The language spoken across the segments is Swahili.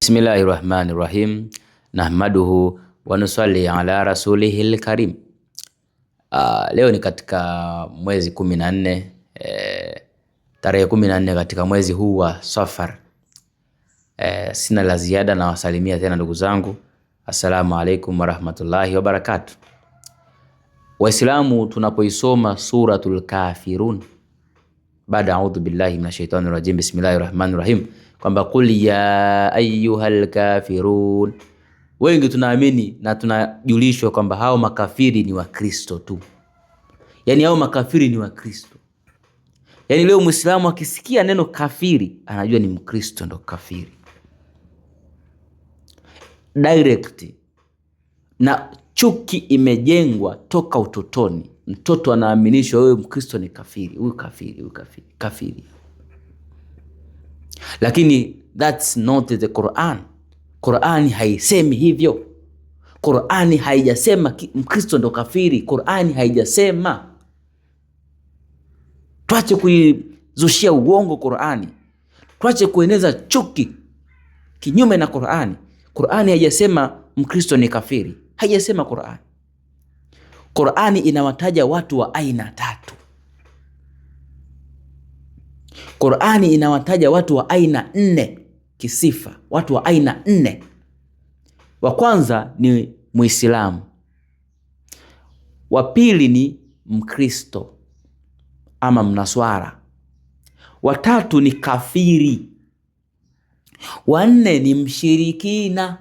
Bismillahirrahmanirrahim. Nahmaduhu wa nusalli ala rasulihil karim. Leo ni katika mwezi 14, tarehe 14 katika mwezi huu wa Safar. Sina la ziada, na wasalimia tena ndugu zangu. Assalamu alaikum warahmatullahi wabarakatuh. Waislamu, tunapoisoma suratul Kafirun, baada a'udhu billahi minash shaitani rajim, bismillahirrahmanirrahim, kwamba qul ya ayyuhal kafirun, wengi tunaamini na tunajulishwa kwamba hao makafiri ni Wakristo tu. Yani hao makafiri ni Wakristo. Yani leo Muislamu akisikia neno kafiri anajua ni Mkristo ndo kafiri. Direct. Na chuki imejengwa toka utotoni. Mtoto anaaminishwa wewe Mkristo ni kafiri, huyu kafiri, huyu kafiri, kafiri. Lakini that's not the Quran. Qurani haisemi hivyo. Qurani haijasema Mkristo ndo kafiri. Qurani haijasema. Tuache kuizushia uongo Qurani. Tuache kueneza chuki kinyume na Qurani. Qurani haijasema Mkristo ni kafiri. Haijasema Qurani. Qurani inawataja watu wa aina tatu. Qurani inawataja watu wa aina 4 kisifa. Watu wa aina 4. Wa kwanza ni Muislamu. Wa pili ni Mkristo ama Mnaswara. Wa tatu ni kafiri. Wa 4 ni mshirikina.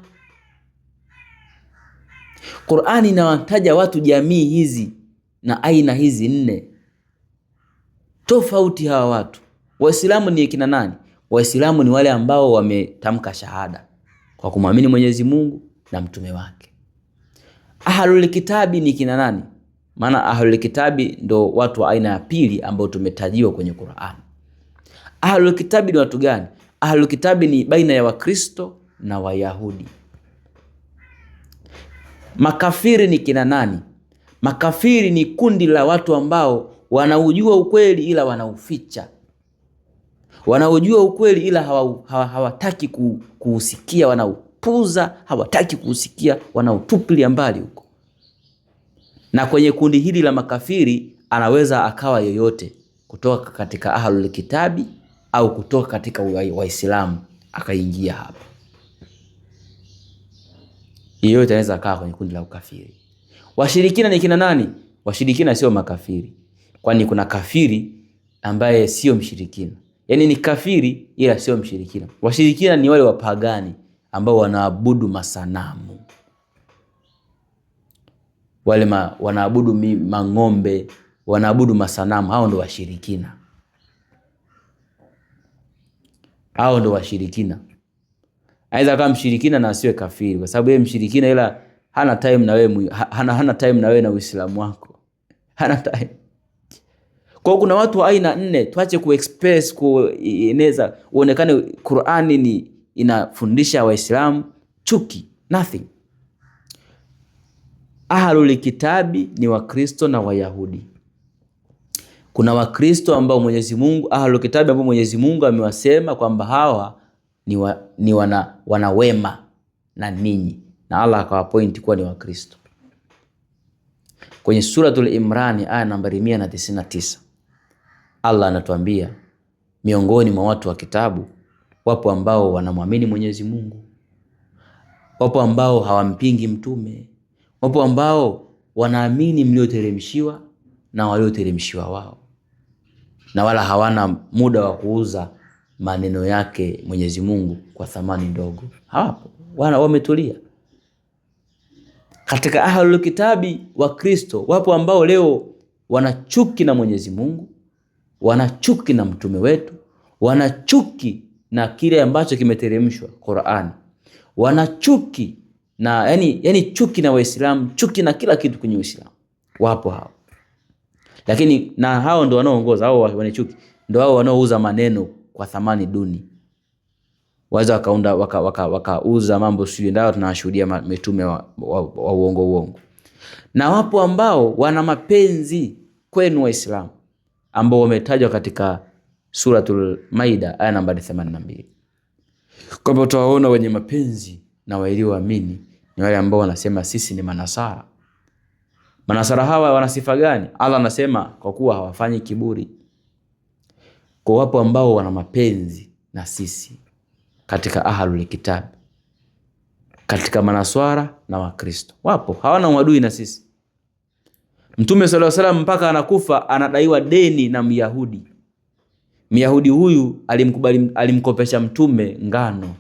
Qurani inawataja watu jamii hizi na aina hizi 4 tofauti. Hawa watu Waislamu ni kina nani? Waislamu ni wale ambao wametamka shahada kwa kumwamini Mwenyezi Mungu na mtume wake. Ahlul kitabi ni kina nani? Maana ahlul kitabi ndo watu wa aina ya pili ambao tumetajiwa kwenye Qur'an. Ahlul kitabi ni watu gani? Ahlul kitabi ni baina ya Wakristo na Wayahudi. Makafiri ni kina nani? Makafiri ni kundi la watu ambao wanaujua ukweli ila wanauficha. Wanaujua ukweli ila hawataki kuusikia, wanaupuza, hawataki kuusikia, wanautupilia mbali huko. Na kwenye kundi hili la makafiri anaweza akawa yoyote, kutoka katika ahlul kitabi au kutoka katika Waislamu akaingia hapa. Yoyote anaweza akawa kwenye kundi la ukafiri. Washirikina ni kina nani? Washirikina sio makafiri. Kwani kuna kafiri ambaye sio mshirikina. Yani ni kafiri ila sio mshirikina. Washirikina ni wale wapagani ambao wanaabudu masanamu. Wale wanaabudu mang'ombe, wanaabudu masanamu, hao ndo washirikina. Hao ndo washirikina. Aidha kama mshirikina na asiwe kafiri, kwa sababu yeye mshirikina ila hana time na wewe, hana time na wewe na Uislamu wako. Hana time. Kwa kuna watu wa aina 4, tuache kuexpress, kueneza uonekane Qur'ani ni inafundisha Waislamu chuki, nothing. Ahlul kitabi ni Wakristo na Wayahudi. Kuna Wakristo ambao Mwenyezi Mungu, ahlul kitabi ambao Mwenyezi Mungu amewasema kwamba hawa ni wana wema na ninyi, na Allah akawapoint kuwa ni Wakristo. Kwenye suratul Imran aya nambari 199 Allah anatuambia miongoni mwa watu wa kitabu wapo ambao wanamwamini Mwenyezi Mungu, wapo ambao hawampingi mtume, wapo ambao wanaamini mlioteremshiwa na walioteremshiwa wao, na wala hawana muda wa kuuza maneno yake Mwenyezi Mungu kwa thamani ndogo. Hawapo, wametulia. Katika ahlul kitabi wa Kristo wapo ambao leo wanachuki na Mwenyezi Mungu, wanachuki na mtume wetu, wanachuki na kile ambacho kimeteremshwa Qur'an, wanachuki na yani chuki na Waislamu, chuki na kila kitu kwenye Uislamu. Wapo hao. Lakini na hao ndo wanaoongoza, hao wanachuki ndo hao wanaouza maneno kwa thamani duni. Waweza wakauza mambo sio ndio tunashuhudia mitume wa uongo. Na wapo ambao wana mapenzi kwenu Waislamu, ambao wametajwa katika suratul Maida aya nambari 82. Kwamba utawaona wenye mapenzi na walioamini ni wale ambao wanasema sisi ni manasara. Manasara hawa wana sifa gani? Allah anasema kwa kuwa hawafanyi kiburi. Kwa wapo ambao wana mapenzi na sisi katika ahlul kitab, katika manaswara na wakristo. Wapo hawana uadui na sisi. Mtume sallallahu alaihi wasallam mpaka anakufa anadaiwa deni na Myahudi. Myahudi huyu alimkopesha mtume ngano.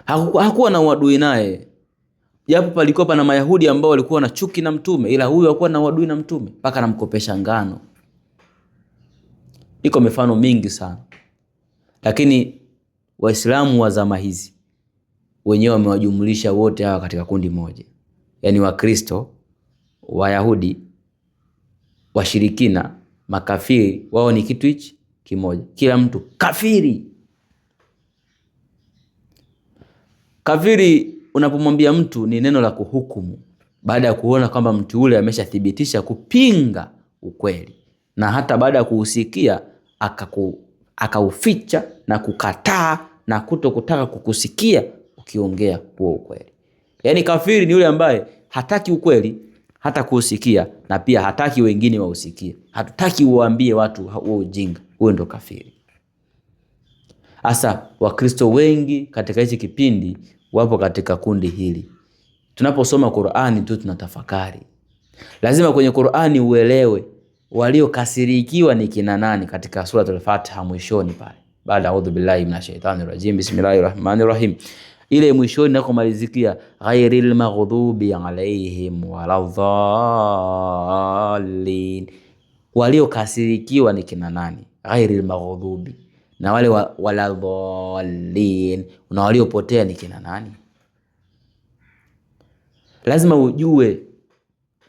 Hakuwa na uadui naye. Japo palikuwa na Mayahudi ambao walikuwa na chuki na mtume, ila huyu hakuwa na uadui na mtume mpaka anamkopesha ngano. Iko mifano mingi sana. Lakini Waislamu wa zama hizi wenyewe wamewajumlisha wote hawa katika kundi moja. Yaani Wakristo, Wayahudi, washirikina, makafiri, wao ni kitu hichi kimoja. Kila mtu kafiri. Kafiri unapomwambia mtu ni neno la kuhukumu baada ya kuona kwamba mtu ule ameshathibitisha kupinga ukweli, na hata baada ya kuusikia akauficha na kukataa na kutokutaka kukusikia ukiongea huo ukweli. Yaani kafiri ni yule ambaye hataki ukweli, hata kuusikia, na pia hataki wengine wausikie. Hatutaki uwaambie watu huo ujinga. Huo ndo kafiri. Asa Wakristo wengi katika hichi kipindi wapo katika kundi hili. Tunaposoma Qur'ani tu tunatafakari. Lazima kwenye Qur'ani uelewe waliokasirikiwa ni kina nani katika suratul Fatiha mwishoni pale. Baada a'udhu billahi minashaitanir rajim bismillahirrahmanirrahim. Ile mwishoni nako malizikia ghairil maghdubi alaihim waladhdallin. Waliokasirikiwa ni kina nani? Ghairil maghdubi. Na wale waladhdallin, na waliopotea ni kina nani? Lazima ujue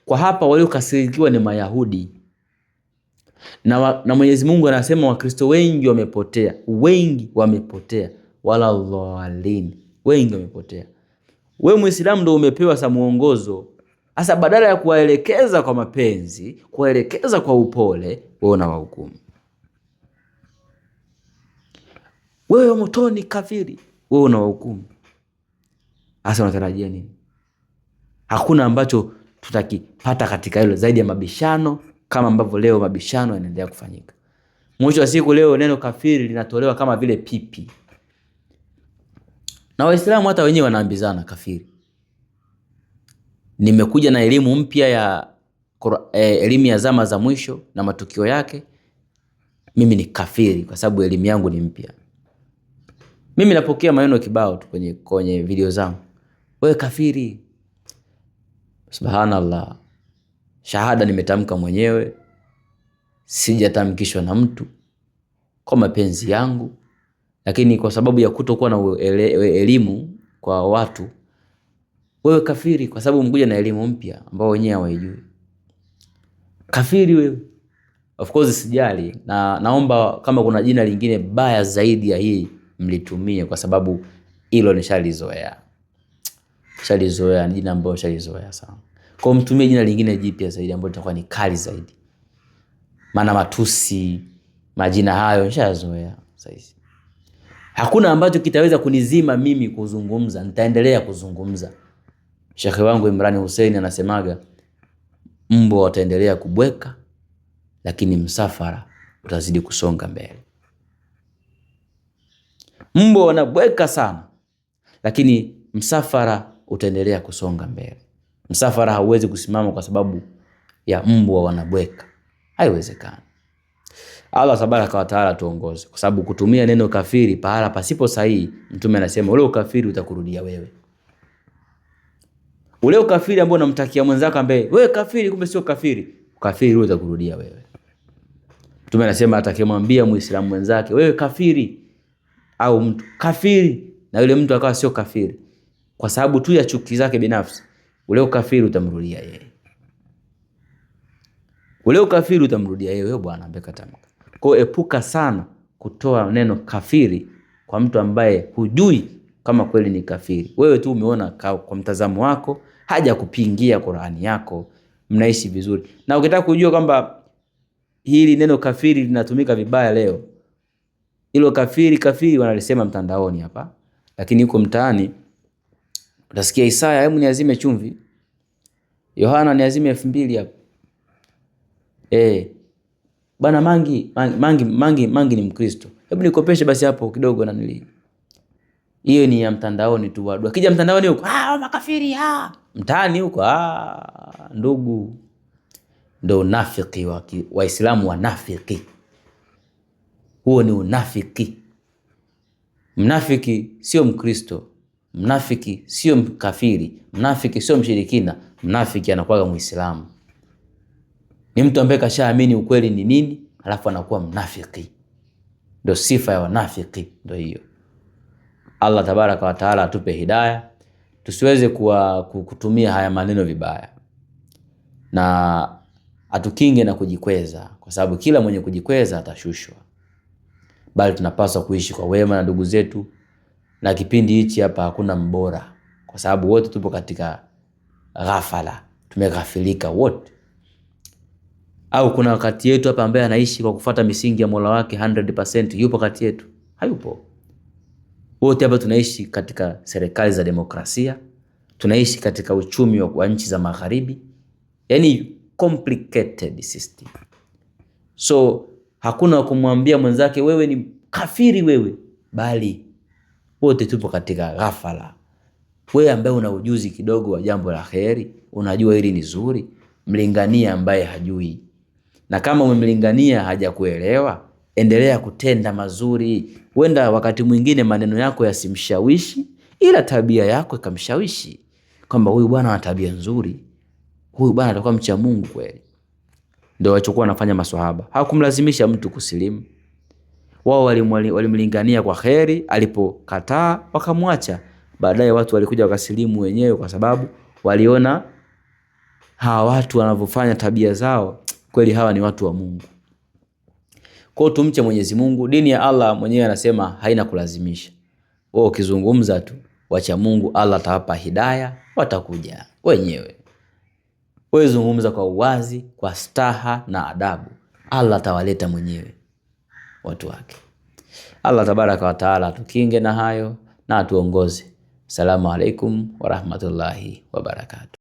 kwa hapa waliokasirikiwa ni Mayahudi. Na Mwenyezi Mungu anasema Wakristo wengi wamepotea. Wengi wamepotea. Waladhdallin. Wengi wamepotea. Wewe Muislamu ndio umepewa sa muongozo. Asa badala ya kuwaelekeza kwa mapenzi, kuwaelekeza kwa upole, wewe unawahukumu. Wewe motoni kafiri, wewe unawahukumu. Asa unatarajia nini? Hakuna ambacho tutakipata katika hilo zaidi ya mabishano, kama ambavyo leo mabishano yanaendelea kufanyika. Mwisho wa siku leo neno kafiri linatolewa kama vile pipi. Na Waislamu hata wenyewe wanaambizana kafiri. Nimekuja na elimu mpya ya elimu ya zama za mwisho na matukio yake. Mimi ni kafiri kwa sababu elimu yangu ni mpya. Mimi napokea maneno kibao tu kwenye video zangu. Wewe kafiri. Subhanallah. Shahada nimetamka mwenyewe. Sijatamkishwa na mtu kwa mapenzi yangu. Lakini kwa sababu ya kutokuwa na elimu kwa watu, wewe kafiri kwa sababu mkuja na elimu mpya ambao wenyewe hawajui. Kafiri wewe. Of course sijali, na naomba kama kuna jina lingine baya zaidi ya hii mlitumie, kwa sababu hilo nishalizoea. Shalizoea, ni jina ambalo shalizoea sana. Kwa mtumie jina lingine jipya zaidi ambalo litakuwa ni kali zaidi. Maana matusi, majina hayo nishazoea sasa. Hakuna ambacho kitaweza kunizima mimi kuzungumza. Nitaendelea kuzungumza. Shekhi wangu Imran Hussein anasemaga mbwa wataendelea kubweka, lakini msafara utazidi kusonga mbele. Mbwa wanabweka sana, lakini msafara utaendelea kusonga mbele. Msafara hauwezi kusimama kwa sababu ya mbwa wanabweka. Haiwezekani. Allah tabaraka wa taala tuongoze, kwa sababu kutumia neno kafiri pahala pasipo sahihi, mtume anasema ule ukafiri utakurudia wewe. Ule ukafiri ambao unamtakia mwenzako ambaye wewe kafiri kumbe sio kafiri, ukafiri ule utakurudia wewe. Mtume anasema atakayemwambia Muislamu mwenzake wewe kafiri, au mtu kafiri, na yule mtu akawa sio kafiri kwa sababu tu ya chuki zake binafsi, ule ukafiri utamrudia yeye. Ule ukafiri utamrudia yeye bwana ambaye katamka. Kwa epuka sana kutoa neno kafiri kwa mtu ambaye hujui kama kweli ni kafiri. Wewe tu umeona kwa mtazamo wako, haja kupingia Qur'ani yako, mnaishi vizuri. Na ukitaka kujua kwamba hili neno kafiri linatumika vibaya leo, Hilo kafiri wanalisema mtandaoni hapa, lakini yuko mtaani utasikia Isaya, hebu niazime chumvi. Yohana, niazime 2000 hapa. Bana Mangi ni Mkristo. Hebu nikopeshe basi hapo kidogo na nili. Hiyo ni ya mtandaoni tu wadu. Akija mtandaoni huko, makafiri mtaani huko, ndugu. Ndio unafiki wa Waislamu wanafiki. Huo ni unafiki. Mnafiki sio Mkristo. Mnafiki sio mkafiri. Mnafiki sio mshirikina. Mnafiki anakuwa Muislamu. Ni mtu ambaye kashaamini ukweli ni nini, alafu anakuwa mnafiki. Ndio sifa ya wanafiki, ndio hiyo. Allah tabaraka wa taala atupe hidayah, tusiweze kutumia haya maneno vibaya, na atukinge na kujikweza, kwa sababu kila mwenye kujikweza atashushwa. Bali tunapaswa kuishi kwa wema na ndugu zetu, na kipindi hichi hapa hakuna mbora, kwa sababu wote tupo katika ghafala, tumeghafilika wote. Au kuna wakati yetu hapa ambaye anaishi kwa kufuata misingi ya Mola wake 100%? Yupo kati yetu? Hayupo. Wote hapa tunaishi katika serikali za demokrasia, tunaishi katika uchumi wa nchi za magharibi, yani complicated system. So hakuna kumwambia mwenzake wewe ni kafiri wewe, bali wote tupo katika ghafala. Wewe ambaye una ujuzi kidogo wa jambo la kheri, unajua hili ni zuri, mlingania ambaye hajui. Na kama umemlingania hajakuelewa, endelea kutenda mazuri. Wenda wakati mwingine maneno yako yasimshawishi, ila tabia yako ikamshawishi, kwamba huyu bwana ana tabia nzuri, huyu bwana atakuwa mcha Mungu kweli. Ndio walichokuwa wanafanya maswahaba. Hawakumlazimisha mtu kusilimu. Wao walimlingania kwa kheri, alipokataa wakamwacha. Baadaye watu walikuja wakasilimu wenyewe, kwa sababu waliona hawa watu wanavyofanya tabia zao, kweli hawa ni watu wa Mungu. Kwa tumche Mwenyezi Mungu. Dini ya Allah mwenyewe anasema haina kulazimisha. Wewe ukizungumza tu wacha Mungu, Allah atawapa hidayah, watakuja wenyewe. Wewe zungumza kwa uwazi, kwa staha na adabu, Allah atawaleta mwenyewe watu wake. Allah tabaraka wa taala atukinge na hayo na atuongoze. Assalamu alaikum wa rahmatullahi wa barakatuh.